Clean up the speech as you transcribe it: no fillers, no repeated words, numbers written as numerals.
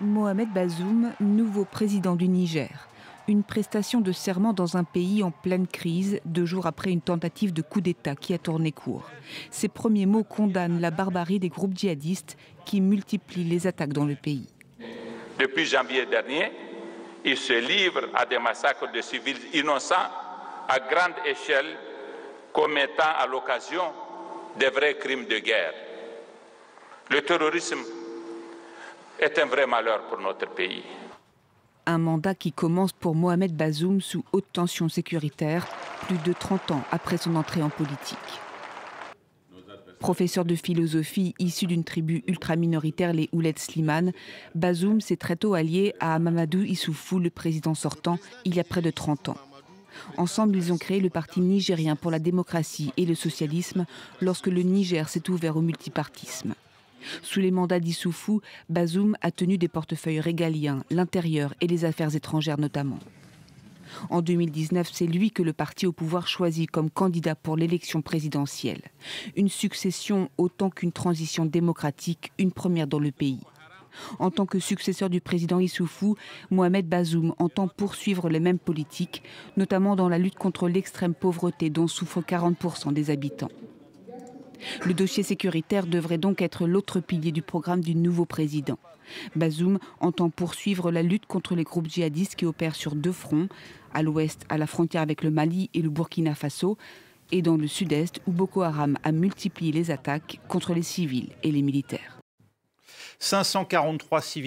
Mohamed Bazoum, nouveau président du Niger. Une prestation de serment dans un pays en pleine crise, 2 jours après une tentative de coup d'État qui a tourné court. Ses premiers mots condamnent la barbarie des groupes djihadistes qui multiplient les attaques dans le pays. Depuis janvier dernier, ils se livrent à des massacres de civils innocents à grande échelle, commettant à l'occasion des vrais crimes de guerre. Le terrorisme est un vrai malheur pour notre pays. Un mandat qui commence pour Mohamed Bazoum sous haute tension sécuritaire, plus de 30 ans après son entrée en politique. Professeur de philosophie issu d'une tribu ultra-minoritaire, les Ouled Slimane, Bazoum s'est très tôt allié à Mamadou Issoufou, le président sortant, il y a près de 30 ans. Ensemble, ils ont créé le Parti nigérien pour la démocratie et le socialisme lorsque le Niger s'est ouvert au multipartisme. Sous les mandats d'Issoufou, Bazoum a tenu des portefeuilles régaliens, l'intérieur et les affaires étrangères notamment. En 2019, c'est lui que le parti au pouvoir choisit comme candidat pour l'élection présidentielle. Une succession autant qu'une transition démocratique, une première dans le pays. En tant que successeur du président Issoufou, Mohamed Bazoum entend poursuivre les mêmes politiques, notamment dans la lutte contre l'extrême pauvreté dont souffrent 40% des habitants. Le dossier sécuritaire devrait donc être l'autre pilier du programme du nouveau président. Bazoum entend poursuivre la lutte contre les groupes djihadistes qui opèrent sur 2 fronts, à l'ouest, à la frontière avec le Mali et le Burkina Faso, et dans le sud-est, où Boko Haram a multiplié les attaques contre les civils et les militaires. 543 civils